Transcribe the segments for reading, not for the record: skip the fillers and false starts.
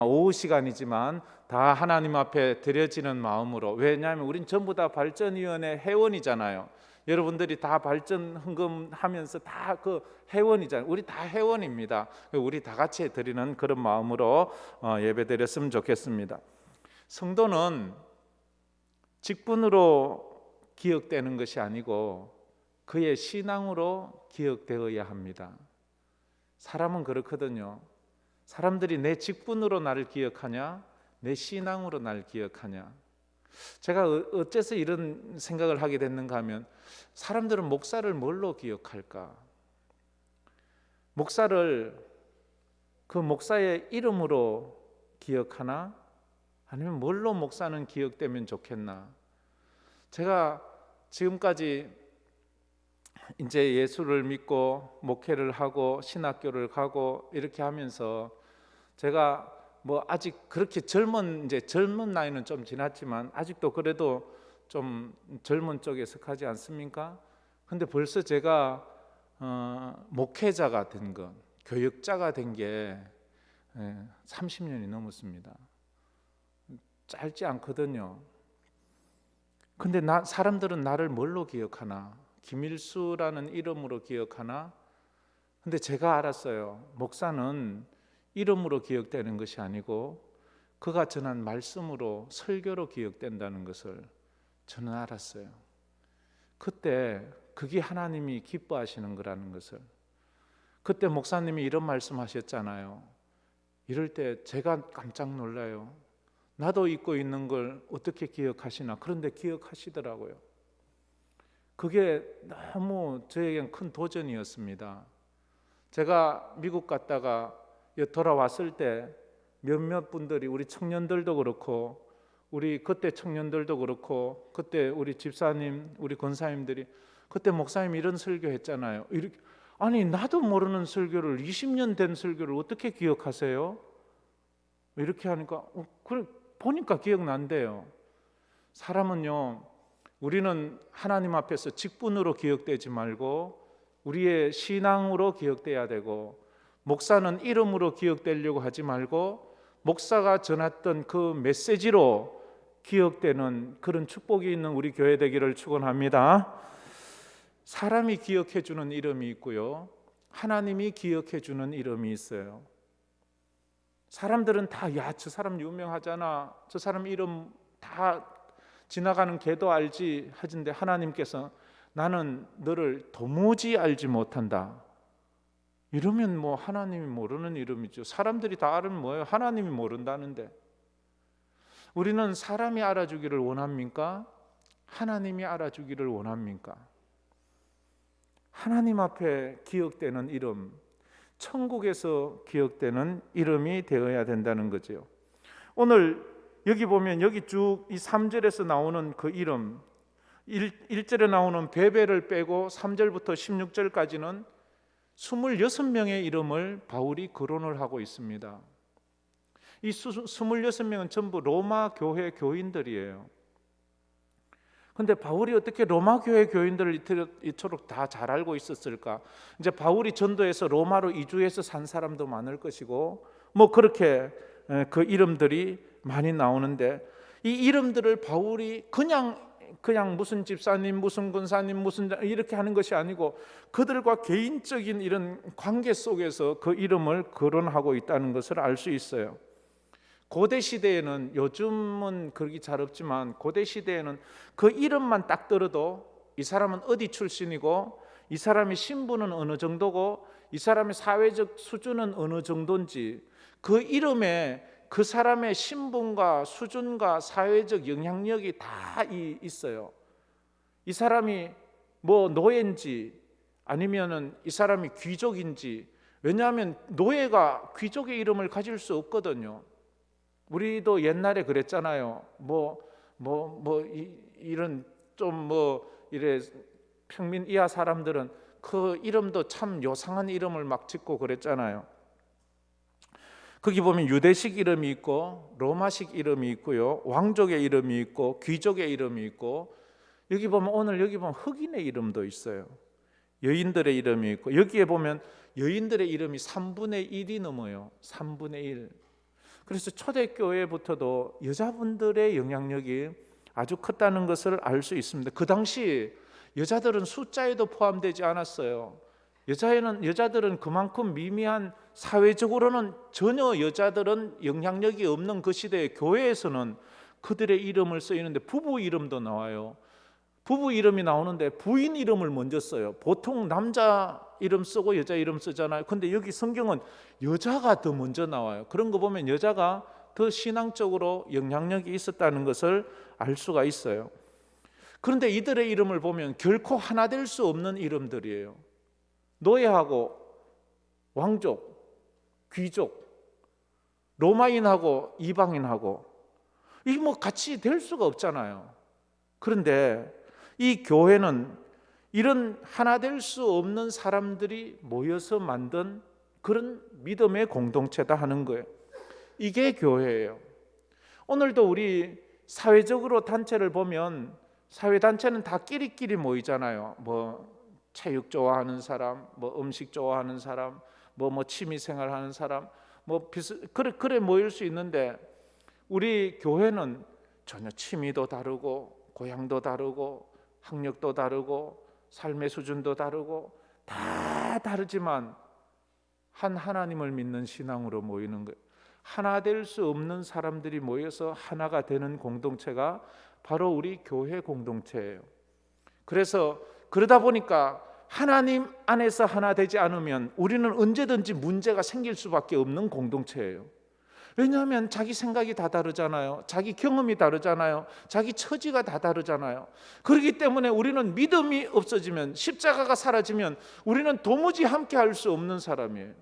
오후 시간이지만 다 하나님 앞에 드려지는 마음으로, 왜냐하면 우린 전부 다 발전위원회 회원이잖아요. 여러분들이 다 발전 헌금하면서 다 그 회원이잖아요. 우리 다 회원입니다. 우리 다 같이 드리는 그런 마음으로 예배 드렸으면 좋겠습니다. 성도는 직분으로 기억되는 것이 아니고 그의 신앙으로 기억되어야 합니다. 사람은 그렇거든요. 사람들이 내 직분으로 나를 기억하냐, 내 신앙으로 나를 기억하냐. 제가 어째서 이런 생각을 하게 됐는가 하면, 사람들은 목사를 뭘로 기억할까? 목사를 그 목사의 이름으로 기억하나? 아니면 뭘로 목사는 기억되면 좋겠나? 제가 지금까지 이제 예수를 믿고 목회를 하고 신학교를 가고 이렇게 하면서, 제가 뭐 아직 그렇게 젊은 나이는 좀 지났지만 아직도 그래도 좀 젊은 쪽에 속하지 않습니까? 근데 벌써 제가 목회자가 된 것, 교육자가 된 게 30년이 넘었습니다. 짧지 않거든요. 근데 사람들은 나를 뭘로 기억하나? 김일수라는 이름으로 기억하나? 근데 제가 알았어요. 목사는 이름으로 기억되는 것이 아니고 그가 전한 말씀으로, 설교로 기억된다는 것을 저는 알았어요. 그때 그게 하나님이 기뻐하시는 거라는 것을. 그때 목사님이 이런 말씀하셨잖아요. 이럴 때 제가 깜짝 놀라요. 나도 잊고 있는 걸 어떻게 기억하시나? 그런데 기억하시더라고요. 그게 너무 저에겐 큰 도전이었습니다. 제가 미국 갔다가 돌아왔을 때 몇몇 분들이, 우리 청년들도 그렇고 우리 그때 청년들도 그렇고 그때 우리 집사님, 우리 권사님들이, 그때 목사님 이런 설교했잖아요. 이렇게, 아니 나도 모르는 설교를, 20년 된 설교를 어떻게 기억하세요? 이렇게 하니까 그래, 보니까 기억난대요. 사람은요, 우리는 하나님 앞에서 직분으로 기억되지 말고 우리의 신앙으로 기억돼야 되고, 목사는 이름으로 기억되려고 하지 말고 목사가 전했던 그 메시지로 기억되는 그런 축복이 있는 우리 교회 되기를 축원합니다. 사람이 기억해 주는 이름이 있고요, 하나님이 기억해 주는 이름이 있어요. 사람들은 다, 야, 저 사람 유명하잖아, 저 사람 이름 다 지나가는 개도 알지 하는데, 하나님께서 나는 너를 도무지 알지 못한다. 이러면 뭐 하나님이 모르는 이름이죠. 사람들이 다 알면 뭐예요? 하나님이 모른다는데. 우리는 사람이 알아주기를 원합니까? 하나님이 알아주기를 원합니까? 하나님 앞에 기억되는 이름, 천국에서 기억되는 이름이 되어야 된다는 거죠. 오늘 여기 보면, 여기 쭉 이 3절에서 나오는 그 이름, 1절에 나오는 베베를 빼고 3절부터 16절까지는 26명의 이름을 바울이 거론을 하고 있습니다. 이 26명은 전부 로마 교회 교인들이에요. 근데 바울이 어떻게 로마 교회 교인들을 이토록 다 잘 알고 있었을까? 이제 바울이 전도해서 로마로 이주해서 산 사람도 많을 것이고, 뭐 그렇게 그 이름들이 많이 나오는데, 이 이름들을 바울이 그냥 무슨 집사님, 무슨 권사님, 무슨 이렇게 하는 것이 아니고 그들과 개인적인 이런 관계 속에서 그 이름을 거론하고 있다는 것을 알 수 있어요. 고대 시대에는, 요즘은 그렇게 잘 없지만 고대 시대에는 그 이름만 딱 들어도 이 사람은 어디 출신이고, 이 사람의 신분은 어느 정도고, 이 사람의 사회적 수준은 어느 정도인지, 그 이름에 그 사람의 신분과 수준과 사회적 영향력이 다 있어요. 이 사람이 뭐 노예인지 아니면은 이 사람이 귀족인지. 왜냐하면 노예가 귀족의 이름을 가질 수 없거든요. 우리도 옛날에 그랬잖아요. 이런 좀 이래 평민 이하 사람들은 그 이름도 참 요상한 이름을 막 짓고 그랬잖아요. 거기 보면 유대식 이름이 있고 로마식 이름이 있고요, 왕족의 이름이 있고 귀족의 이름이 있고, 여기 보면 흑인의 이름도 있어요. 여인들의 이름이 있고, 여기에 보면 여인들의 이름이 3분의 1이 넘어요. 3분의 1. 그래서 초대교회부터도 여자분들의 영향력이 아주 컸다는 것을 알 수 있습니다. 그 당시 여자들은 숫자에도 포함되지 않았어요. 여자들은 그만큼 미미한, 사회적으로는 전혀 여자들은 영향력이 없는 그 시대에 교회에서는 그들의 이름을 쓰이는데 부부 이름도 나와요. 부부 이름이 나오는데 부인 이름을 먼저 써요. 보통 남자 이름 쓰고 여자 이름 쓰잖아요. 근데 여기 성경은 여자가 더 먼저 나와요. 그런 거 보면 여자가 더 신앙적으로 영향력이 있었다는 것을 알 수가 있어요. 그런데 이들의 이름을 보면 결코 하나 될 수 없는 이름들이에요. 노예하고 왕족, 귀족, 로마인하고 이방인하고 이게 뭐 같이 될 수가 없잖아요. 그런데 이 교회는 이런 하나 될 수 없는 사람들이 모여서 만든 그런 믿음의 공동체다 하는 거예요. 이게 교회예요. 오늘도 우리 사회적으로 단체를 보면 사회단체는 다 끼리끼리 모이잖아요. 뭐 체육 좋아하는 사람, 뭐 음식 좋아하는 사람, 뭐 취미생활 하는 사람, 그래 모일 수 있는데 우리 교회는 전혀 취미도 다르고 고향도 다르고 학력도 다르고 삶의 수준도 다르고 다 다르지만 한 하나님을 믿는 신앙으로 모이는 거예요. 하나 될 수 없는 사람들이 모여서 하나가 되는 공동체가 바로 우리 교회 공동체예요. 그래서 그러다 보니까 하나님 안에서 하나 되지 않으면 우리는 언제든지 문제가 생길 수밖에 없는 공동체예요. 왜냐하면 자기 생각이 다 다르잖아요. 자기 경험이 다르잖아요. 자기 처지가 다 다르잖아요. 그렇기 때문에 우리는 믿음이 없어지면, 십자가가 사라지면 우리는 도무지 함께 할 수 없는 사람이에요.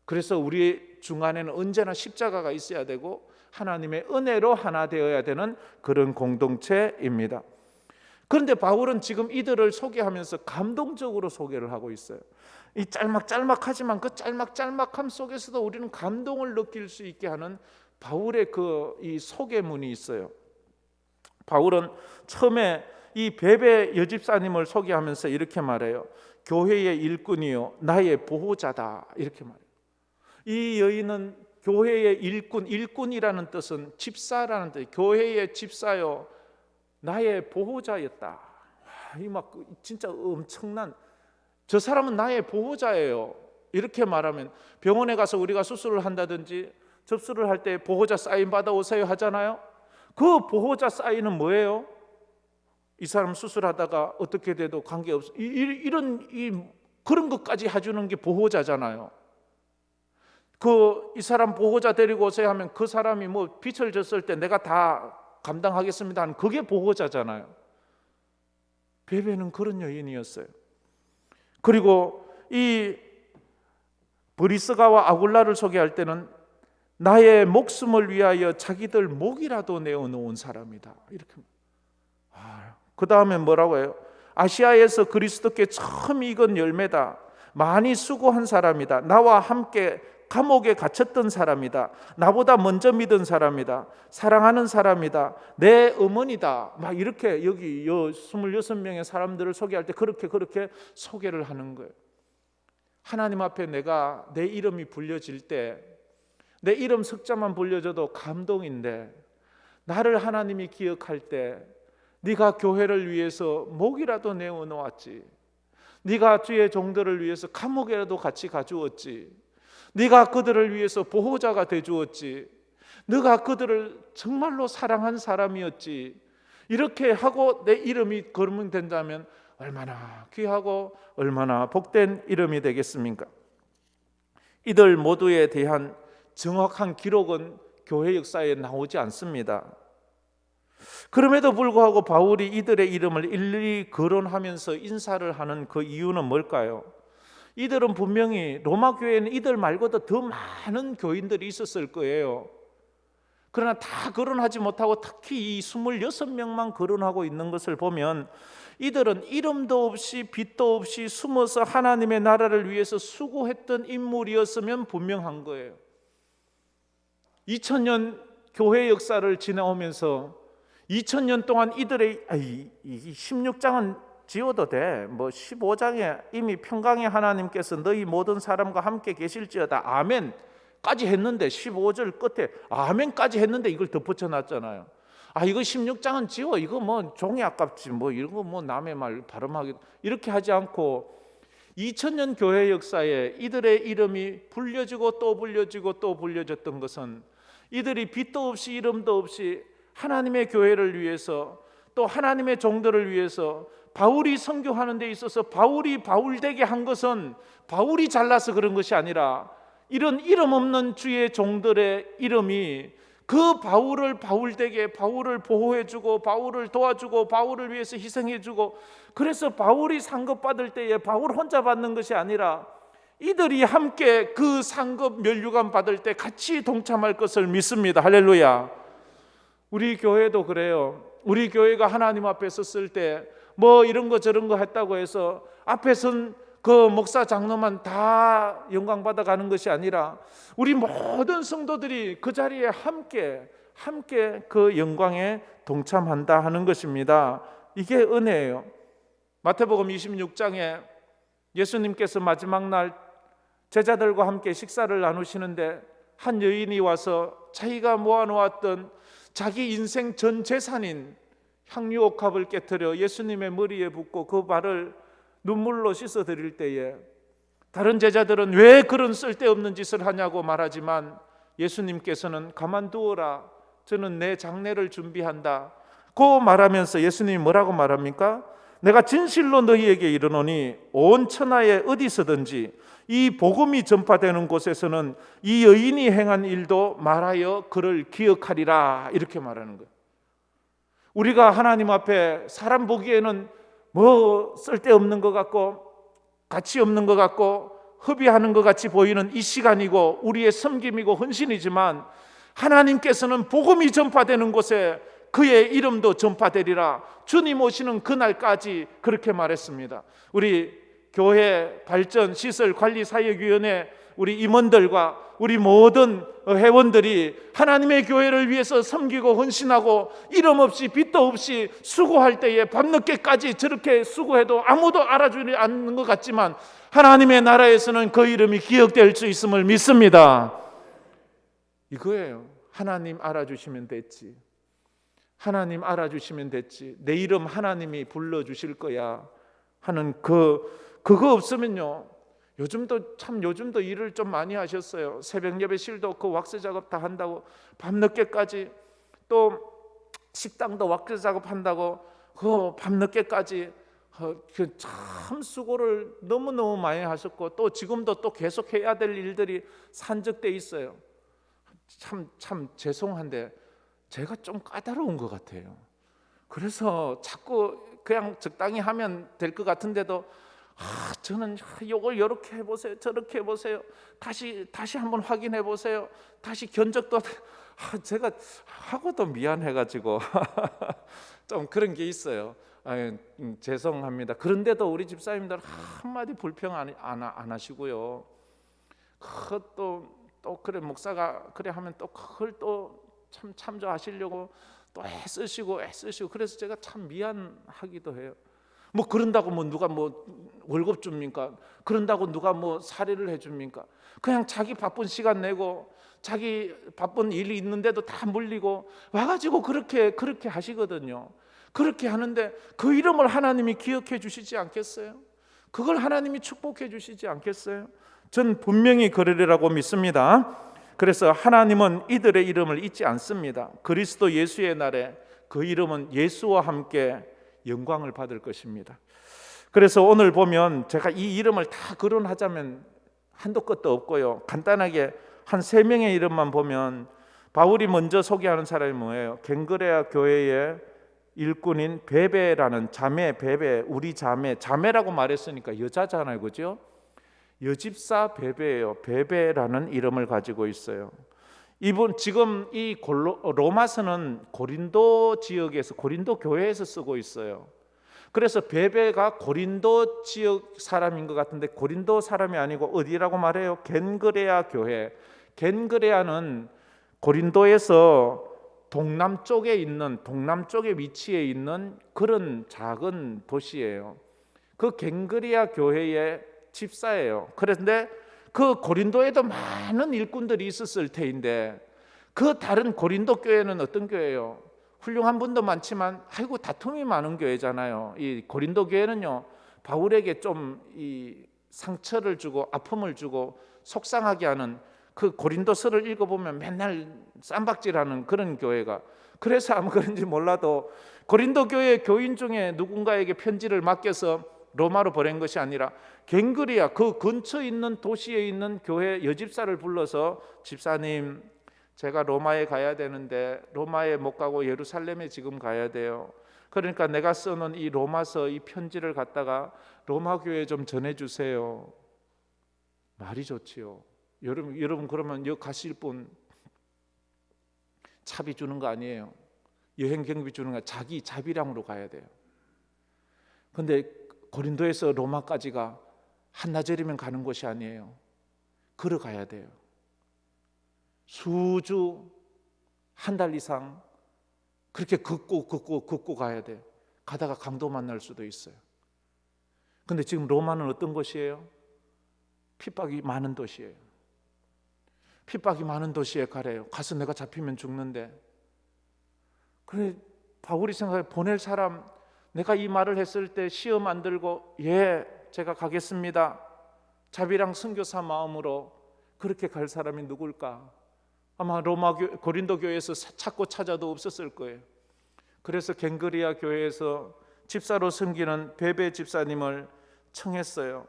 그래서 우리 중간에는 언제나 십자가가 있어야 되고 하나님의 은혜로 하나 되어야 되는 그런 공동체입니다. 그런데 바울은 지금 이들을 소개하면서 감동적으로 소개를 하고 있어요. 이 짤막짤막하지만 그 짤막짤막함 속에서도 우리는 감동을 느낄 수 있게 하는 바울의 이 소개문이 있어요. 바울은 처음에 이 베베 여집사님을 소개하면서 이렇게 말해요. 교회의 일꾼이요 나의 보호자다, 이렇게 말해요. 이 여인은 교회의 일꾼이라는 뜻은 집사라는 뜻, 교회의 집사요 나의 보호자였다. 이 막 진짜 엄청난, 저 사람은 나의 보호자예요. 이렇게 말하면 병원에 가서 우리가 수술을 한다든지 접수를 할 때 보호자 사인 받아오세요 하잖아요. 그 보호자 사인은 뭐예요? 이 사람 수술하다가 어떻게 돼도 관계없어, 그런 것까지 해주는 게 보호자잖아요. 이 사람 보호자 데리고 오세요 하면 그 사람이 뭐 빚을 졌을 때 내가 다 감당하겠습니다 하는 그게 보호자잖아요. 베베는 그런 여인이었어요. 그리고 이 브리스가와 아굴라를 소개할 때는 나의 목숨을 위하여 자기들 목이라도 내어놓은 사람이다, 이렇게. 그 다음에 뭐라고 해요? 아시아에서 그리스도께 처음 익은 열매다. 많이 수고한 사람이다. 나와 함께 감옥에 갇혔던 사람이다. 나보다 먼저 믿은 사람이다. 사랑하는 사람이다. 내 어머니다. 막 이렇게 여기 26명의 사람들을 소개할 때 그렇게 소개를 하는 거예요. 하나님 앞에 내 이름이 불려질 때, 내 이름 석자만 불려져도 감동인데, 나를 하나님이 기억할 때 네가 교회를 위해서 목이라도 내어 놓았지. 네가 주의 종들을 위해서 감옥에라도 같이 가주었지. 네가 그들을 위해서 보호자가 되주었지. 네가 그들을 정말로 사랑한 사람이었지. 이렇게 하고 내 이름이 거론된다면 얼마나 귀하고 얼마나 복된 이름이 되겠습니까? 이들 모두에 대한 정확한 기록은 교회 역사에 나오지 않습니다. 그럼에도 불구하고 바울이 이들의 이름을 일일이 거론하면서 인사를 하는 그 이유는 뭘까요? 이들은 분명히 로마 교회에는 이들 말고도 더 많은 교인들이 있었을 거예요. 그러나 다 거론하지 못하고 특히 이 26명만 거론하고 있는 것을 보면 이들은 이름도 없이 빛도 없이 숨어서 하나님의 나라를 위해서 수고했던 인물이었으면 분명한 거예요. 2000년 교회 역사를 지나오면서 2000년 동안 이들의 16장은 지워도 돼. 15장에 이미 평강의 하나님께서 너희 모든 사람과 함께 계실지어다. 아멘. 까지 했는데 15절 끝에 아멘까지 했는데 이걸 덧붙여 놨잖아요. 이거 16장은 지워, 이거 뭐 종이 아깝지, 뭐 이거 뭐 남의 말 발음하기, 이렇게 하지 않고 2000년 교회 역사에 이들의 이름이 불려지고 또 불려지고 또 불려졌던 것은 이들이 빛도 없이 이름도 없이 하나님의 교회를 위해서, 또 하나님의 종들을 위해서, 바울이 선교하는 데 있어서 바울이 바울되게 한 것은 바울이 잘나서 그런 것이 아니라 이런 이름 없는 주의 종들의 이름이 그 바울을 바울되게, 바울을 보호해주고 바울을 도와주고 바울을 위해서 희생해주고, 그래서 바울이 상급 받을 때에 바울 혼자 받는 것이 아니라 이들이 함께 그 상급 면류관 받을 때 같이 동참할 것을 믿습니다. 할렐루야. 우리 교회도 그래요. 우리 교회가 하나님 앞에 섰을 때 뭐 이런 거 저런 거 했다고 해서 앞에 선 그 목사 장로만 다 영광 받아가는 것이 아니라 우리 모든 성도들이 그 자리에 함께 그 영광에 동참한다 하는 것입니다. 이게 은혜예요. 마태복음 26장에 예수님께서 마지막 날 제자들과 함께 식사를 나누시는데 한 여인이 와서 자기가 모아놓았던 자기 인생 전 재산인 향유옥합을 깨뜨려 예수님의 머리에 붓고 그 발을 눈물로 씻어드릴 때에 다른 제자들은 왜 그런 쓸데없는 짓을 하냐고 말하지만 예수님께서는 가만두어라, 저는 내 장례를 준비한다 고 말하면서 예수님이 뭐라고 말합니까? 내가 진실로 너희에게 이르노니 온 천하에 어디서든지 이 복음이 전파되는 곳에서는 이 여인이 행한 일도 말하여 그를 기억하리라, 이렇게 말하는 거예요. 우리가 하나님 앞에 사람 보기에는 뭐 쓸데없는 것 같고 가치 없는 것 같고 허비하는 것 같이 보이는 이 시간이고 우리의 섬김이고 헌신이지만 하나님께서는 복음이 전파되는 곳에 그의 이름도 전파되리라, 주님 오시는 그날까지 그렇게 말했습니다. 우리 교회 발전 시설 관리 사역위원회 우리 임원들과 우리 모든 회원들이 하나님의 교회를 위해서 섬기고 헌신하고 이름 없이 빛도 없이 수고할 때에 밤늦게까지 저렇게 수고해도 아무도 알아주지 않는 것 같지만 하나님의 나라에서는 그 이름이 기억될 수 있음을 믿습니다. 이거예요. 하나님 알아주시면 됐지. 하나님 알아주시면 됐지. 내 이름 하나님이 불러주실 거야 하는 그거 없으면요. 요즘도 일을 좀 많이 하셨어요. 새벽 예배 실도 그 왁스 작업 다 한다고 밤늦게까지, 또 식당도 왁스 작업 한다고 그 밤늦게까지 참 수고를 너무너무 많이 하셨고 또 지금도 또 계속 해야 될 일들이 산적돼 있어요. 참 죄송한데 제가 좀 까다로운 것 같아요. 그래서 자꾸 그냥 적당히 하면 될 것 같은데도 저는 이걸 이렇게 해보세요, 저렇게 해보세요, 다시 한번 확인해 보세요, 다시 견적도 제가 하고도 미안해가지고 좀 그런 게 있어요. 죄송합니다. 그런데도 우리 집사님들 한마디 불평 안 하시고요. 또 그래 목사가 그래 하면 또 그걸 또 참 참조하시려고 또 애쓰시고 그래서 제가 참 미안하기도 해요. 뭐 그런다고 뭐 누가 뭐 월급 줍니까? 그런다고 누가 뭐 사례를 해줍니까? 그냥 자기 바쁜 시간 내고 자기 바쁜 일이 있는데도 다 물리고 와가지고 그렇게 하시거든요. 그렇게 하는데 그 이름을 하나님이 기억해 주시지 않겠어요? 그걸 하나님이 축복해 주시지 않겠어요? 전 분명히 그러리라고 믿습니다. 그래서 하나님은 이들의 이름을 잊지 않습니다. 그리스도 예수의 날에 그 이름은 예수와 함께 영광을 받을 것입니다. 그래서 오늘 보면 제가 이 이름을 다 거론하자면 한도 끝도 없고요. 간단하게 한 3명의 이름만 보면 바울이 먼저 소개하는 사람이 뭐예요? 갱그레아 교회의 일꾼인 베베라는 자매, 베베, 우리 자매라고 말했으니까 여자잖아요, 그죠? 여집사 베베예요. 베베라는 이름을 가지고 있어요. 이분 지금 이 로마서는 고린도 지역에서 고린도 교회에서 쓰고 있어요. 그래서 베베가 고린도 지역 사람인 것 같은데 고린도 사람이 아니고 어디라고 말해요? 겐그레아 교회. 겐그레아는 고린도에서 동남쪽에 위치해 있는 그런 작은 도시예요. 그 겐그레아 교회의 집사예요. 그런데 그 고린도에도 많은 일꾼들이 있었을 테인데 그 다른 고린도 교회는 어떤 교회예요? 훌륭한 분도 많지만 아이고 다툼이 많은 교회잖아요. 이 고린도 교회는요, 바울에게 좀 이 상처를 주고 아픔을 주고 속상하게 하는, 그 고린도서를 읽어보면 맨날 쌈박질하는 그런 교회가, 그래서 아마 그런지 몰라도 고린도 교회 교인 중에 누군가에게 편지를 맡겨서 로마로 보낸 것이 아니라 갱그리아 그 근처에 있는 도시에 있는 교회 여집사를 불러서, 집사님 제가 로마에 가야 되는데 로마에 못 가고 예루살렘에 지금 가야 돼요. 그러니까 내가 써놓은 이 로마서 이 편지를 갖다가 로마 교회에 좀 전해주세요. 말이 좋지요. 여러분 그러면 여기 가실 분 차비 주는 거 아니에요. 여행 경비 주는 거, 자기 자비량으로 가야 돼요. 근데 고린도에서 로마까지가 한나절이면 가는 곳이 아니에요. 걸어가야 돼요. 수주 한 달 이상 그렇게 걷고 가야 돼요. 가다가 강도 만날 수도 있어요. 근데 지금 로마는 어떤 곳이에요? 핍박이 많은 도시예요. 핍박이 많은 도시에 가래요. 가서 내가 잡히면 죽는데. 그래 바울이 생각해, 보낼 사람, 내가 이 말을 했을 때 시험 안 들고 예 제가 가겠습니다, 자비랑 선교사 마음으로 그렇게 갈 사람이 누굴까? 아마 고린도 교회에서 찾고 찾아도 없었을 거예요. 그래서 갱그리아 교회에서 집사로 섬기는 베베 집사님을 청했어요.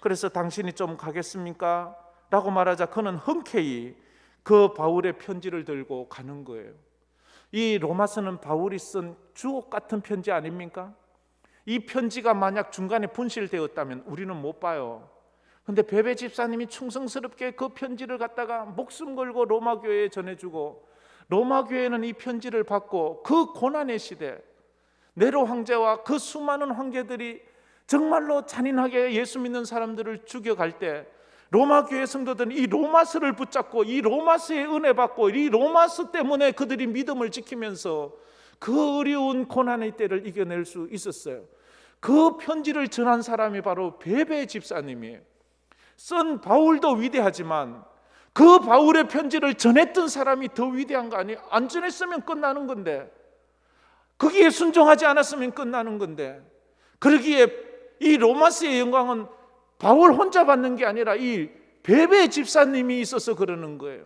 그래서 당신이 좀 가겠습니까? 라고 말하자 그는 흔쾌히 그 바울의 편지를 들고 가는 거예요. 이 로마서는 바울이 쓴 주옥 같은 편지 아닙니까? 이 편지가 만약 중간에 분실되었다면 우리는 못 봐요. 근데 베베 집사님이 충성스럽게 그 편지를 갖다가 목숨 걸고 로마 교회에 전해주고, 로마 교회는 이 편지를 받고 그 고난의 시대, 네로 황제와 그 수많은 황제들이 정말로 잔인하게 예수 믿는 사람들을 죽여갈 때 로마 교회 성도들은 이 로마서를 붙잡고 이 로마서의 은혜 받고 이 로마서 때문에 그들이 믿음을 지키면서 그 어려운 고난의 때를 이겨낼 수 있었어요. 그 편지를 전한 사람이 바로 베베 집사님이에요. 쓴 바울도 위대하지만 그 바울의 편지를 전했던 사람이 더 위대한 거 아니에요? 안 전했으면 끝나는 건데, 거기에 순종하지 않았으면 끝나는 건데, 그러기에 이 로마서의 영광은 바울 혼자 받는 게 아니라 이 베베 집사님이 있어서 그러는 거예요.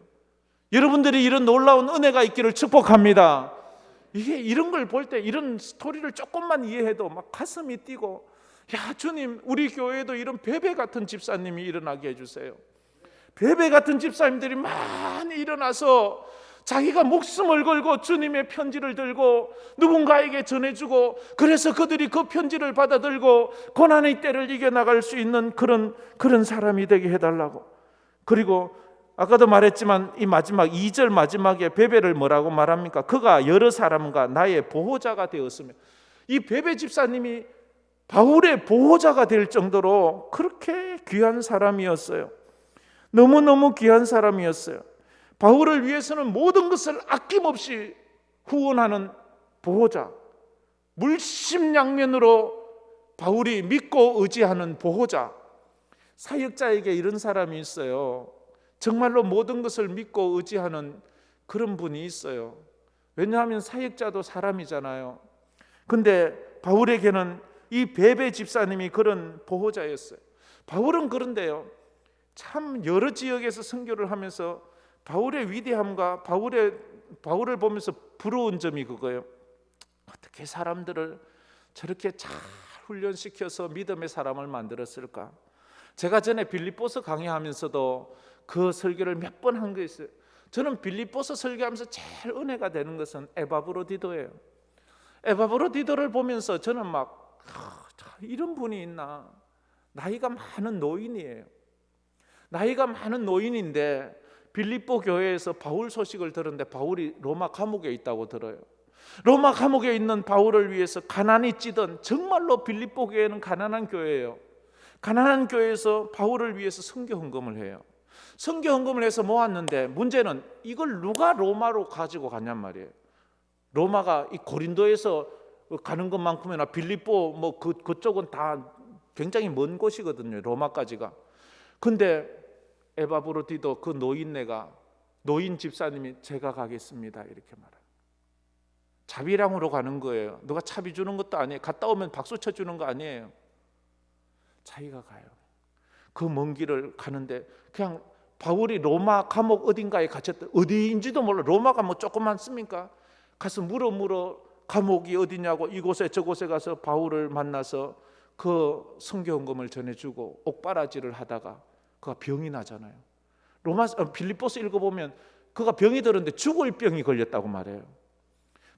여러분들이 이런 놀라운 은혜가 있기를 축복합니다. 이게 이런 걸 볼 때, 이런 스토리를 조금만 이해해도 막 가슴이 뛰고, 야 주님, 우리 교회에도 이런 베베 같은 집사님이 일어나게 해주세요. 베베 같은 집사님들이 많이 일어나서 자기가 목숨을 걸고 주님의 편지를 들고 누군가에게 전해주고, 그래서 그들이 그 편지를 받아들고 고난의 때를 이겨나갈 수 있는 그런 사람이 되게 해달라고. 그리고 아까도 말했지만 이 마지막 2절 마지막에 베베를 뭐라고 말합니까? 그가 여러 사람과 나의 보호자가 되었으며, 이 베베 집사님이 바울의 보호자가 될 정도로 그렇게 귀한 사람이었어요. 너무너무 귀한 사람이었어요. 바울을 위해서는 모든 것을 아낌없이 후원하는 보호자, 물심양면으로 바울이 믿고 의지하는 보호자. 사역자에게 이런 사람이 있어요. 정말로 모든 것을 믿고 의지하는 그런 분이 있어요. 왜냐하면 사역자도 사람이잖아요. 근데 바울에게는 이 베베 집사님이 그런 보호자였어요. 바울은 그런데요, 참 여러 지역에서 선교를 하면서 바울의 위대함과 바울을 보면서 부러운 점이 그거예요. 어떻게 사람들을 저렇게 잘 훈련시켜서 믿음의 사람을 만들었을까? 제가 전에 빌립보서 강의하면서도 그 설교를 몇 번 한 거 있어요. 저는 빌립보서 설교하면서 제일 은혜가 되는 것은 에바브로디도예요. 에바브로디도를 보면서 저는 막 이런 분이 있나? 나이가 많은 노인이에요. 나이가 많은 노인인데 빌립보 교회에서 바울 소식을 들었는데 바울이 로마 감옥에 있다고 들어요. 로마 감옥에 있는 바울을 위해서 가난이 찌든, 정말로 빌립보 교회는 가난한 교회예요. 가난한 교회에서 바울을 위해서 선교 헌금을 해요. 선교 헌금을 해서 모았는데 문제는 이걸 누가 로마로 가지고 갔냔 말이에요. 로마가 이 고린도에서 가는 것만큼이나 빌립보 그쪽은 다 굉장히 먼 곳이거든요, 로마까지가. 근데 에바브로디도 그 노인 집사님이 제가 가겠습니다 이렇게 말해요. 자비랑으로 가는 거예요. 누가 차비 주는 것도 아니에요. 갔다 오면 박수 쳐주는 거 아니에요. 자기가 가요. 그 먼 길을 가는데 그냥 바울이 로마 감옥 어딘가에 갇혔다. 어디인지도 몰라. 로마가 뭐 조그맣습니까? 가서 물어 감옥이 어디냐고 이곳에 저곳에 가서 바울을 만나서 그 성경금을 전해주고 옥바라지를 하다가 그가 병이 나잖아요. 빌립보서 읽어보면 그가 병이 들었는데 죽을 병이 걸렸다고 말해요.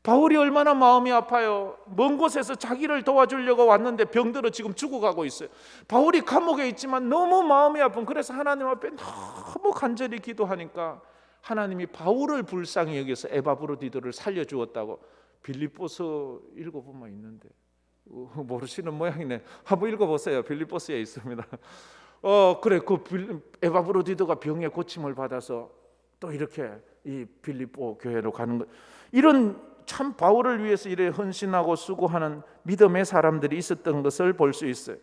바울이 얼마나 마음이 아파요. 먼 곳에서 자기를 도와주려고 왔는데 병들어 지금 죽어가고 있어요. 바울이 감옥에 있지만 너무 마음이 아픈, 그래서 하나님 앞에 너무 간절히 기도하니까 하나님이 바울을 불쌍히 여겨서 에바브로디도를 살려주었다고 빌립보서 읽어보면 있는데 모르시는 모양이네. 한번 읽어보세요. 빌립보서에 있습니다. 그래 그 에바브로디도가 병의 고침을 받아서 또 이렇게 이 빌립보 교회로 가는 것, 이런 참 바울을 위해서 이래 헌신하고 수고하는 믿음의 사람들이 있었던 것을 볼 수 있어요.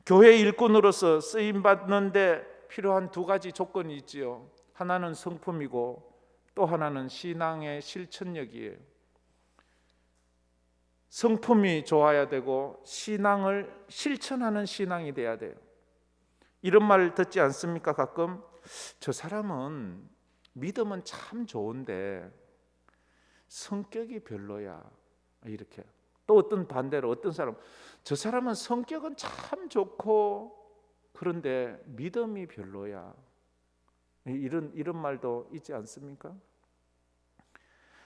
교회 일꾼으로서 쓰임 받는데 필요한 두 가지 조건이 있지요. 하나는 성품이고 또 하나는 신앙의 실천력이에요. 성품이 좋아야 되고 신앙을 실천하는 신앙이 돼야 돼요. 이런 말 듣지 않습니까? 가끔 저 사람은 믿음은 참 좋은데 성격이 별로야 이렇게. 또 어떤 반대로 어떤 사람 저 사람은 성격은 참 좋고 그런데 믿음이 별로야 이런 말도 있지 않습니까?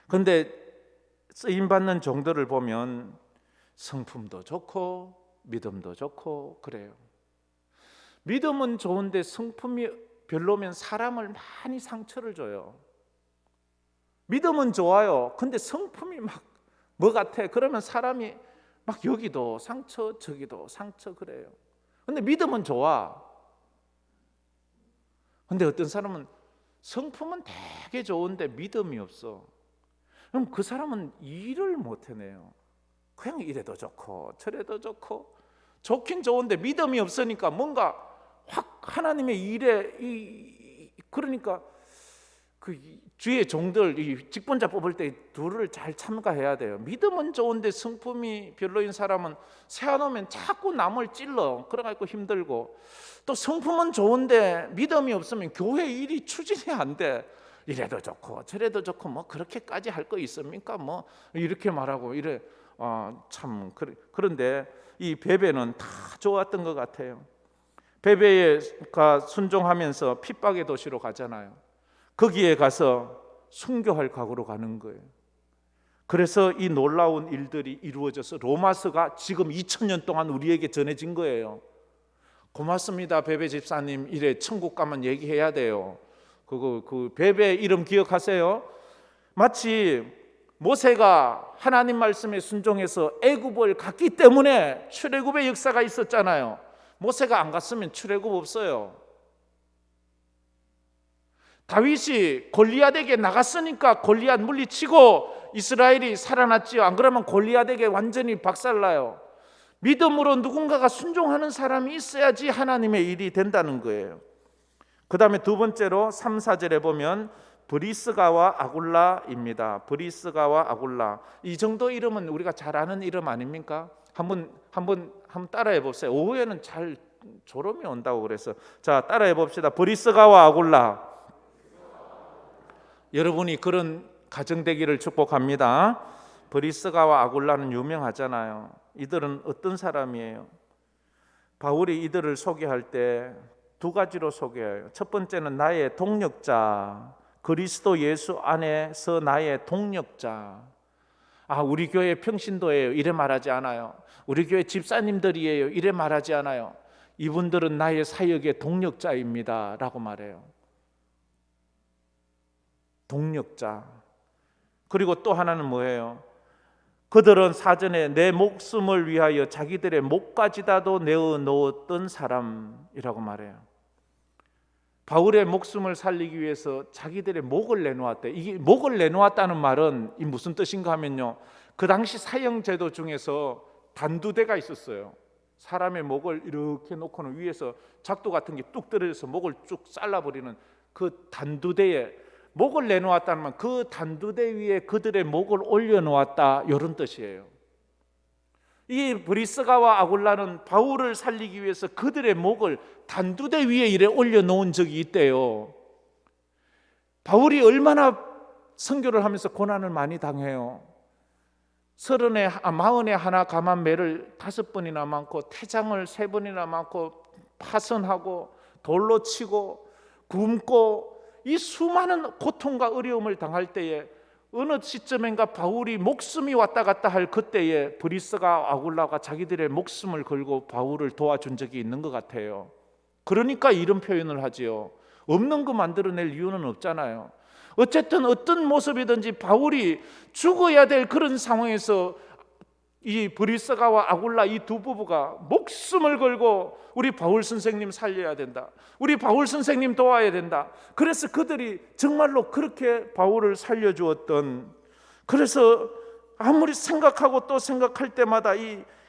그런데 쓰임 받는 종들을 보면 성품도 좋고 믿음도 좋고 그래요. 믿음은 좋은데 성품이 별로면 사람을 많이 상처를 줘요. 믿음은 좋아요. 근데 성품이 막 뭐 같아? 그러면 사람이 막 여기도 상처 저기도 상처 그래요. 근데 믿음은 좋아. 근데 어떤 사람은 성품은 되게 좋은데 믿음이 없어. 그럼 그 사람은 일을 못 해내요. 그냥 이래도 좋고 저래도 좋고 좋긴 좋은데 믿음이 없으니까 뭔가 확 하나님의 일에 그러니까 그 주의 종들 이 직분자 뽑을 때 둘을 잘 참가해야 돼요. 믿음은 좋은데 성품이 별로인 사람은 세워놓으면 자꾸 남을 찔러. 그래가지고 힘들고, 또 성품은 좋은데 믿음이 없으면 교회 일이 추진이 안 돼. 이래도 좋고 저래도 좋고 뭐 그렇게까지 할 거 있습니까? 뭐 이렇게 말하고 이래. 그런데 이 베베는 다 좋았던 것 같아요. 베베가 순종하면서 핍박의 도시로 가잖아요. 거기에 가서 순교할 각오로 가는 거예요. 그래서 이 놀라운 일들이 이루어져서 로마서가 지금 2000년 동안 우리에게 전해진 거예요. 고맙습니다, 베베 집사님. 이래 천국 가면 얘기해야 돼요. 그 베베 이름 기억하세요? 마치 모세가 하나님 말씀에 순종해서 애굽을 갔기 때문에 출애굽의 역사가 있었잖아요. 모세가 안 갔으면 출애굽 없어요. 다윗이 골리앗에게 나갔으니까 골리앗 물리치고 이스라엘이 살아났지요. 안 그러면 골리앗에게 완전히 박살나요. 믿음으로 누군가가 순종하는 사람이 있어야지 하나님의 일이 된다는 거예요. 그 다음에 두 번째로 3, 4절에 보면 브리스가와 아굴라입니다. 브리스가와 아굴라, 이 정도 이름은 우리가 잘 아는 이름 아닙니까? 한번 따라해 봅시다. 오후에는 잘 졸음이 온다고 그래서 자 따라해 봅시다. 브리스가와 아굴라. 여러분이 그런 가정 되기를 축복합니다. 브리스가와 아굴라는 유명하잖아요. 이들은 어떤 사람이에요? 바울이 이들을 소개할 때 두 가지로 소개해요. 첫 번째는 나의 동력자, 그리스도 예수 안에서 나의 동력자. 우리 교회 평신도예요 이래 말하지 않아요. 우리 교회 집사님들이에요 이래 말하지 않아요. 이분들은 나의 사역의 동력자입니다 라고 말해요. 동력자. 그리고 또 하나는 뭐예요? 그들은 사전에 내 목숨을 위하여 자기들의 목까지다도 내어 놓았던 사람이라고 말해요. 바울의 목숨을 살리기 위해서 자기들의 목을 내놓았대. 이게 목을 내놓았다는 말은 이 무슨 뜻인가 하면요, 그 당시 사형 제도 중에서 단두대가 있었어요. 사람의 목을 이렇게 놓고는 위에서 작두 같은 게 뚝 떨어져서 목을 쭉 잘라버리는 그 단두대에 목을 내놓았다는 말, 그 단두대 위에 그들의 목을 올려놓았다, 이런 뜻이에요. 이 브리스가와 아굴라는 바울을 살리기 위해서 그들의 목을 단두대 위에 이래 올려놓은 적이 있대요. 바울이 얼마나 선교를 하면서 고난을 많이 당해요. 40에 하나 감한 매를 5번이나 많고 태장을 3번이나 많고 파선하고 돌로 치고 굶고 이 수많은 고통과 어려움을 당할 때에 어느 시점인가 바울이 목숨이 왔다 갔다 할 그때에 브리스가 아굴라가 자기들의 목숨을 걸고 바울을 도와준 적이 있는 것 같아요. 그러니까 이런 표현을 하지요. 없는 거 만들어낼 이유는 없잖아요. 어쨌든 어떤 모습이든지 바울이 죽어야 될 그런 상황에서 이 브리스가와 아굴라 이 두 부부가 목숨을 걸고 우리 바울 선생님 살려야 된다, 우리 바울 선생님 도와야 된다. 그래서 그들이 정말로 그렇게 바울을 살려주었던, 그래서 아무리 생각하고 또 생각할 때마다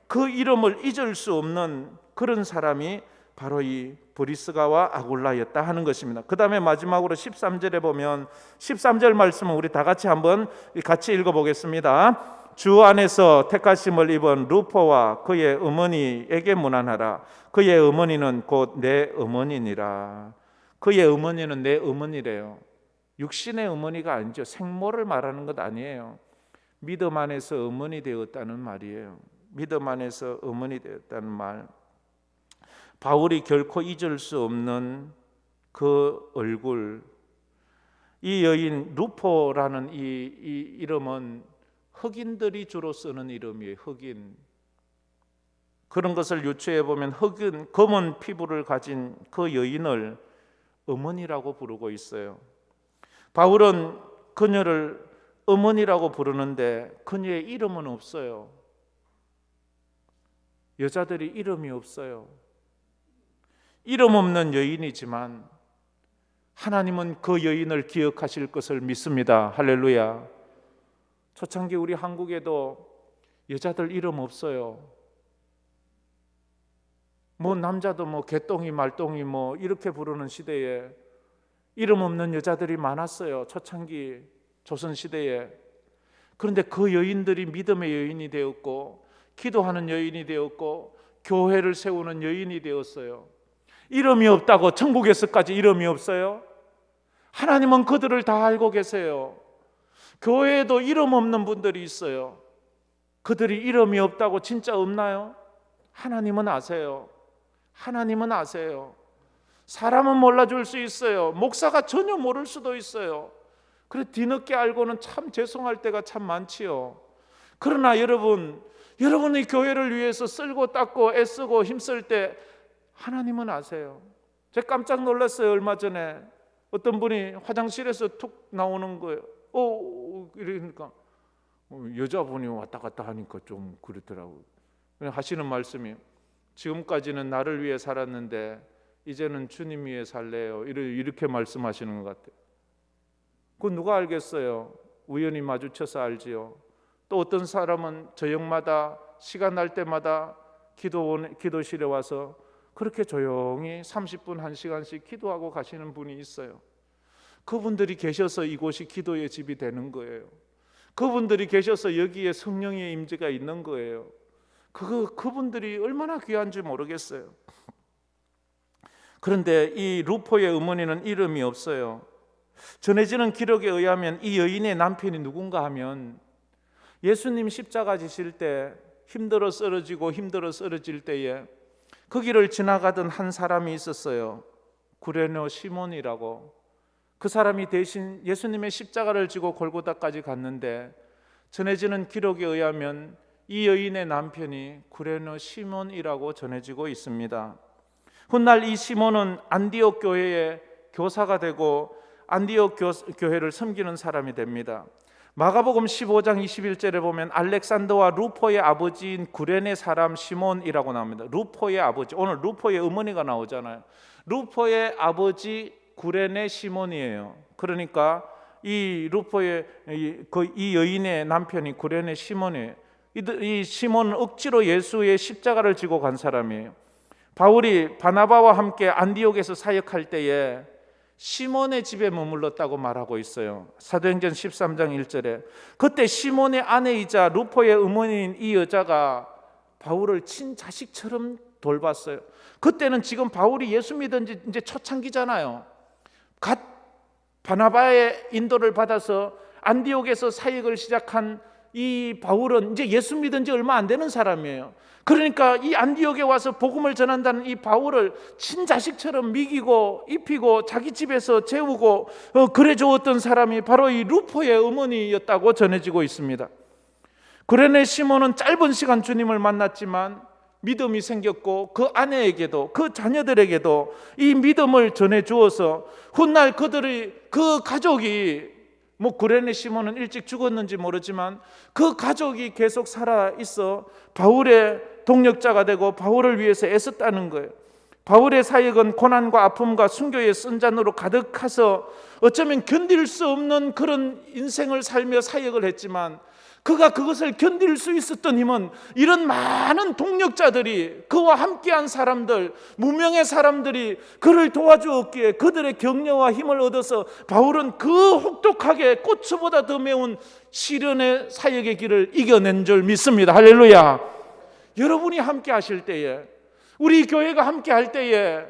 그 이름을 잊을 수 없는 그런 사람이 바로 이 브리스가와 아굴라였다 하는 것입니다. 그 다음에 마지막으로 13절에 보면 13절 말씀은 우리 다 같이 한번 같이 읽어보겠습니다. 주 안에서 택하심을 입은 루포와 그의 어머니에게 문안하라. 그의 어머니는 곧 내 어머니니라. 그의 어머니는 내 어머니래요. 육신의 어머니가 아니죠. 생모를 말하는 것 아니에요. 믿음 안에서 어머니 되었다는 말이에요. 믿음 안에서 어머니 되었다는 말. 바울이 결코 잊을 수 없는 그 얼굴. 이 여인 루포라는 이 이름은 흑인들이 주로 쓰는 이름이에요. 흑인. 그런 것을 유추해 보면 흑인, 검은 피부를 가진 그 여인을 어머니라고 부르고 있어요. 바울은 그녀를 어머니라고 부르는데 그녀의 이름은 없어요. 여자들이 이름이 없어요. 이름 없는 여인이지만 하나님은 그 여인을 기억하실 것을 믿습니다. 할렐루야. 초창기 우리 한국에도 여자들 이름 없어요. 뭐 남자도 뭐 개똥이 말똥이 뭐 이렇게 부르는 시대에 이름 없는 여자들이 많았어요. 초창기 조선시대에. 그런데 그 여인들이 믿음의 여인이 되었고 기도하는 여인이 되었고 교회를 세우는 여인이 되었어요. 이름이 없다고 천국에서까지 이름이 없어요? 하나님은 그들을 다 알고 계세요. 교회에도 이름 없는 분들이 있어요. 그들이 이름이 없다고 진짜 없나요? 하나님은 아세요. 하나님은 아세요. 사람은 몰라줄 수 있어요. 목사가 전혀 모를 수도 있어요. 그래 뒤늦게 알고는 참 죄송할 때가 참 많지요. 그러나 여러분이 교회를 위해서 쓸고 닦고 애쓰고 힘쓸 때 하나님은 아세요. 제가 깜짝 놀랐어요. 얼마 전에 어떤 분이 화장실에서 툭 나오는 거예요. 이러니까 여자분이 왔다 갔다 하니까 좀 그렇더라고요. 하시는 말씀이 지금까지는 나를 위해 살았는데 이제는 주님 위해 살래요. 이렇게 말씀하시는 것 같아요. 그건 누가 알겠어요? 우연히 마주쳐서 알지요. 또 어떤 사람은 저녁마다 시간 날 때마다 기도실에 와서 그렇게 조용히 30분 1시간씩 기도하고 가시는 분이 있어요. 그분들이 계셔서 이곳이 기도의 집이 되는 거예요. 그분들이 계셔서 여기에 성령의 임재가 있는 거예요. 그분들이 얼마나 귀한지 모르겠어요. 그런데 이 루포의 어머니는 이름이 없어요. 전해지는 기록에 의하면 이 여인의 남편이 누군가 하면 예수님 십자가 지실 때 힘들어 쓰러질 때에 그 길을 지나가던 한 사람이 있었어요. 구레네 시몬이라고. 그 사람이 대신 예수님의 십자가를 지고 골고다까지 갔는데 전해지는 기록에 의하면 이 여인의 남편이 구레네 시몬이라고 전해지고 있습니다. 훗날 이 시몬은 안디옥 교회의 교사가 되고 안디옥 교회를 섬기는 사람이 됩니다. 마가복음 15장 21절에 보면 알렉산더와 루포의 아버지인 구레네 사람 시몬이라고 나옵니다. 루포의 아버지, 오늘 루포의 어머니가 나오잖아요. 루포의 아버지 구레네 시몬이에요. 그러니까 이 루포의 이 여인의 남편이 구레네 시몬이에요. 이 시몬은 억지로 예수의 십자가를 지고 간 사람이에요. 바울이 바나바와 함께 안디옥에서 사역할 때에 시몬의 집에 머물렀다고 말하고 있어요. 사도행전 13장 1절에 그때 시몬의 아내이자 루포의 어머니인 이 여자가 바울을 친자식처럼 돌봤어요. 그때는 지금 바울이 예수 믿은 지 이제 초창기잖아요. 갓 바나바의 인도를 받아서 안디옥에서 사역을 시작한 이 바울은 이제 예수 믿은 지 얼마 안 되는 사람이에요. 그러니까 이 안디옥에 와서 복음을 전한다는 이 바울을 친자식처럼 먹이고 입히고 자기 집에서 재우고 그래 주었던 사람이 바로 이 루포의 어머니였다고 전해지고 있습니다. 그레네 시몬은 짧은 시간 주님을 만났지만 믿음이 생겼고 그 아내에게도 그 자녀들에게도 이 믿음을 전해 주어서 훗날 그 가족이 구레네 시몬은 일찍 죽었는지 모르지만 그 가족이 계속 살아 있어 바울의 동력자가 되고 바울을 위해서 애썼다는 거예요. 바울의 사역은 고난과 아픔과 순교의 쓴잔으로 가득해서 어쩌면 견딜 수 없는 그런 인생을 살며 사역을 했지만 그가 그것을 견딜 수 있었던 힘은 이런 많은 동력자들이 그와 함께한 사람들, 무명의 사람들이 그를 도와주었기에 그들의 격려와 힘을 얻어서 바울은 그 혹독하게 고추보다 더 매운 시련의 사역의 길을 이겨낸 줄 믿습니다. 할렐루야. 여러분이 함께 하실 때에, 우리 교회가 함께 할 때에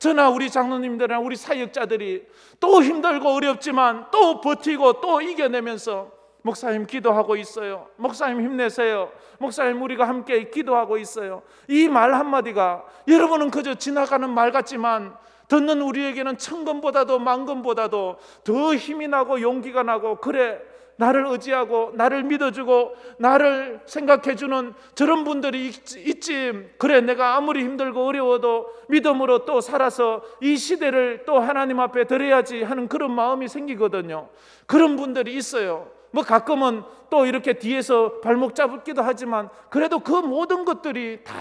저나 우리 장로님들이나 우리 사역자들이 또 힘들고 어렵지만 또 버티고 또 이겨내면서 목사님 기도하고 있어요. 목사님 힘내세요. 목사님 우리가 함께 기도하고 있어요. 이 말 한마디가 여러분은 그저 지나가는 말 같지만 듣는 우리에게는 천금보다도 만금보다도 더 힘이 나고 용기가 나고 그래 나를 의지하고 나를 믿어주고 나를 생각해주는 저런 분들이 있지. 그래 내가 아무리 힘들고 어려워도 믿음으로 또 살아서 이 시대를 또 하나님 앞에 드려야지 하는 그런 마음이 생기거든요. 그런 분들이 있어요. 가끔은 또 이렇게 뒤에서 발목 잡기도 하지만 그래도 그 모든 것들이 다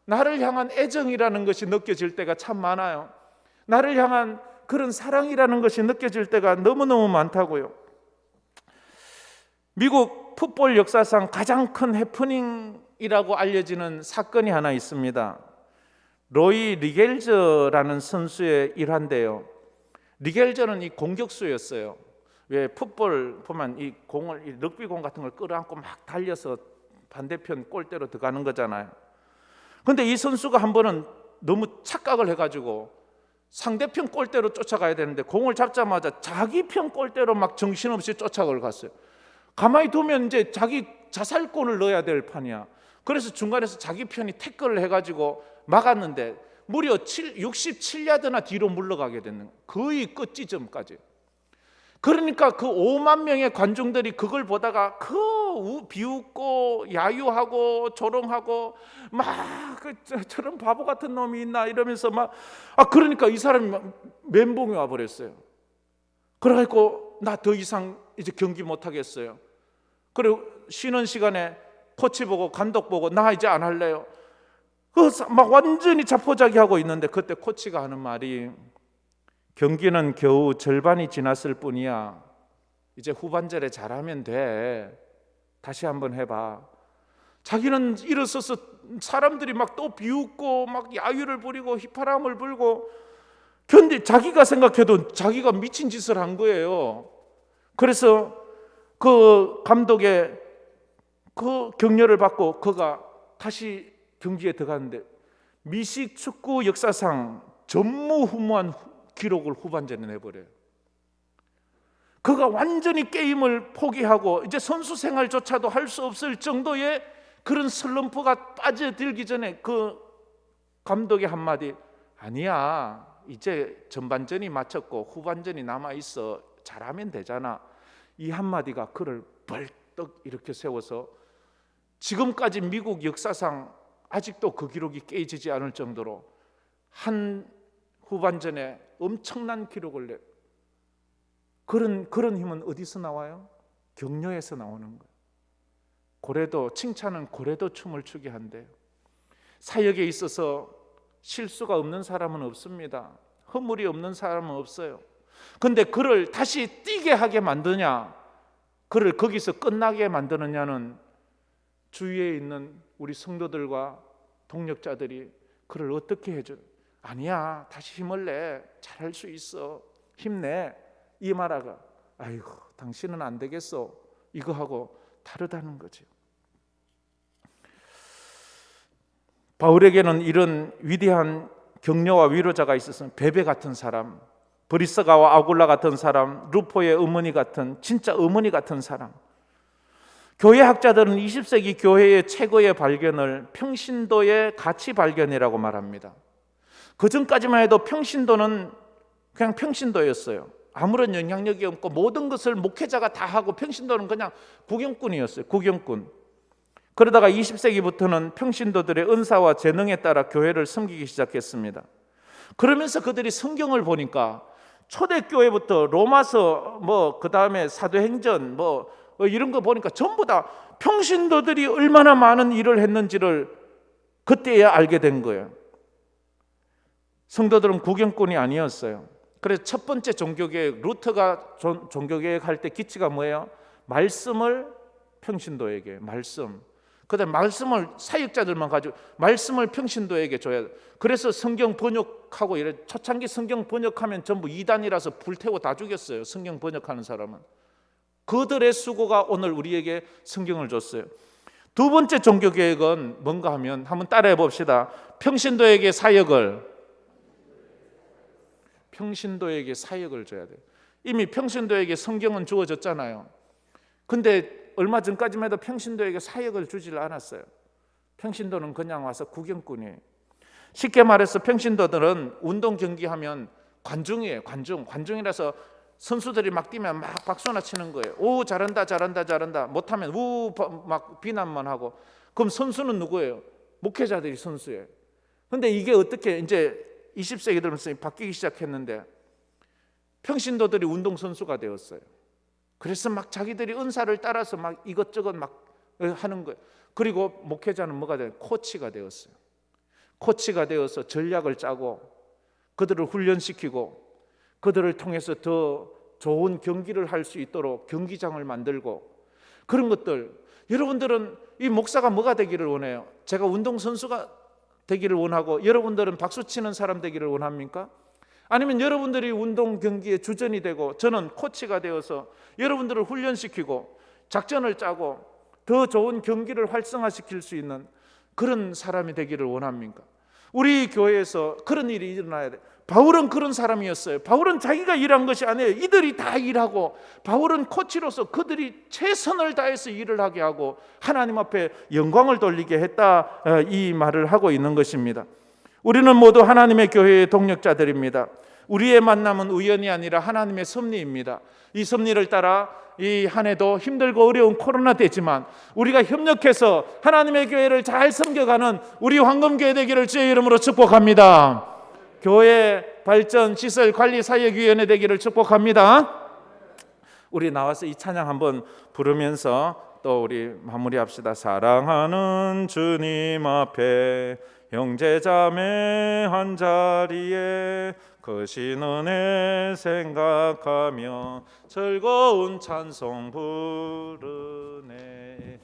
나를 향한 애정이라는 것이 느껴질 때가 참 많아요. 나를 향한 그런 사랑이라는 것이 느껴질 때가 너무너무 많다고요. 미국 풋볼 역사상 가장 큰 해프닝이라고 알려지는 사건이 하나 있습니다. 로이 리겔저라는 선수의 일화인데요. 리겔저는 이 공격수였어요. 왜 풋볼 보면 이 공을 이 럭비공 같은 걸 끌어안고 막 달려서 반대편 골대로 들어가는 거잖아요. 그런데 이 선수가 한 번은 너무 착각을 해가지고 상대편 골대로 쫓아가야 되는데 공을 잡자마자 자기 편 골대로 막 정신없이 쫓아가려 갔어요. 가만히 두면 이제 자기 자살골을 넣어야 될 판이야. 그래서 중간에서 자기 편이 태클을 해가지고 막았는데 무려 67야드나 뒤로 물러가게 됐는 거예요. 거의 끝 지점까지. 그러니까 그 5만 명의 관중들이 그걸 보다가 비웃고 야유하고 조롱하고 막 저런 바보 같은 놈이 있나 이러면서 그러니까 이 사람이 멘붕이 와버렸어요. 그래가지고 나 더 이상 이제 경기 못하겠어요. 그리고 쉬는 시간에 코치 보고 감독 보고 나 이제 안 할래요. 막 완전히 자포자기하고 있는데 그때 코치가 하는 말이 경기는 겨우 절반이 지났을 뿐이야. 이제 후반전에 잘하면 돼. 다시 한번 해봐. 자기는 일어서서 사람들이 막 또 비웃고 막 야유를 부리고 휘파람을 불고 근데 자기가 생각해도 자기가 미친 짓을 한 거예요. 그래서 그 감독의 그 격려를 받고 그가 다시 경기에 들어갔는데 미식 축구 역사상 전무후무한 기록을 후반전에 내버려요. 그가 완전히 게임을 포기하고 이제 선수 생활조차도 할 수 없을 정도의 그런 슬럼프가 빠져들기 전에 그 감독의 한마디 아니야 이제 전반전이 마쳤고 후반전이 남아있어 잘하면 되잖아. 이 한마디가 그를 벌떡 이렇게 세워서 지금까지 미국 역사상 아직도 그 기록이 깨지지 않을 정도로 한 후반전에 엄청난 기록을 내. 그런 힘은 어디서 나와요? 격려에서 나오는 거예요. 고래도 칭찬은 고래도 춤을 추게 한대요. 사역에 있어서 실수가 없는 사람은 없습니다. 허물이 없는 사람은 없어요. 근데 그를 다시 뛰게 하게 만드냐, 그를 거기서 끝나게 만드느냐는 주위에 있는 우리 성도들과 동력자들이 그를 어떻게 해줘? 아니야, 다시 힘을 내, 잘할 수 있어, 힘내, 이 말하가 아이고 당신은 안 되겠어, 이거 하고 다르다는 거죠. 바울에게는 이런 위대한 격려와 위로자가 있었어요. 베베 같은 사람, 브리스가와 아굴라 같은 사람, 루포의 어머니 같은, 진짜 어머니 같은 사람. 교회 학자들은 20세기 교회의 최고의 발견을 평신도의 가치 발견이라고 말합니다. 그 전까지만 해도 평신도는 그냥 평신도였어요. 아무런 영향력이 없고 모든 것을 목회자가 다 하고 평신도는 그냥 구경꾼이었어요. 구경꾼. 그러다가 20세기부터는 평신도들의 은사와 재능에 따라 교회를 섬기기 시작했습니다. 그러면서 그들이 성경을 보니까 초대교회부터 로마서 그다음에 사도행전 이런 거 보니까 전부 다 평신도들이 얼마나 많은 일을 했는지를 그때야 알게 된 거예요. 성도들은 구경꾼이 아니었어요. 그래서 첫 번째 종교개혁, 루터가 종교개혁 할 때 기치가 뭐예요? 말씀을 평신도에게, 말씀. 그다음 말씀을 사역자들만 가지고 말씀을 평신도에게 줘야 돼. 그래서 성경 번역하고 이래 초창기 성경 번역하면 전부 이단이라서 불태워 다 죽였어요. 성경 번역하는 사람은. 그들의 수고가 오늘 우리에게 성경을 줬어요. 두 번째 종교 계획은 뭔가 하면 한번 따라해 봅시다. 평신도에게 사역을 줘야 돼요. 이미 평신도에게 성경은 주어졌잖아요. 근데 얼마 전까지만 해도 평신도에게 사역을 주질 않았어요. 평신도는 그냥 와서 구경꾼이에요. 쉽게 말해서 평신도들은 운동 경기하면 관중이에요. 관중이라서 선수들이 막 뛰면 막 박수나 치는 거예요. 오 잘한다 잘한다 잘한다. 못하면 우 막 비난만 하고. 그럼 선수는 누구예요? 목회자들이 선수예요. 근데 이게 어떻게 이제 20세기 들면서 바뀌기 시작했는데 평신도들이 운동선수가 되었어요. 그래서 막 자기들이 은사를 따라서 막 이것저것 막 하는 거예요. 그리고 목회자는 뭐가 돼요? 코치가 되었어요. 코치가 되어서 전략을 짜고 그들을 훈련시키고 그들을 통해서 더 좋은 경기를 할 수 있도록 경기장을 만들고 그런 것들. 여러분들은 이 목사가 뭐가 되기를 원해요? 제가 운동선수가 되기를 원하고 여러분들은 박수치는 사람 되기를 원합니까? 아니면 여러분들이 운동 경기의 주전이 되고 저는 코치가 되어서 여러분들을 훈련시키고 작전을 짜고 더 좋은 경기를 활성화시킬 수 있는 그런 사람이 되기를 원합니까? 우리 교회에서 그런 일이 일어나야 돼. 바울은 그런 사람이었어요. 바울은 자기가 일한 것이 아니에요. 이들이 다 일하고 바울은 코치로서 그들이 최선을 다해서 일을 하게 하고 하나님 앞에 영광을 돌리게 했다, 이 말을 하고 있는 것입니다. 우리는 모두 하나님의 교회의 동력자들입니다. 우리의 만남은 우연이 아니라 하나님의 섭리입니다. 이 섭리를 따라 이 한 해도 힘들고 어려운 코로나 때지만 우리가 협력해서 하나님의 교회를 잘 섬겨가는 우리 황금교회 되기를 주의 이름으로 축복합니다. 교회 발전 시설 관리 사역위원회 되기를 축복합니다. 우리 나와서 이 찬양 한번 부르면서 또 우리 마무리합시다. 사랑하는 주님 앞에 형제자매 한자리에 크신 은혜 생각하며 즐거운 찬송 부르네.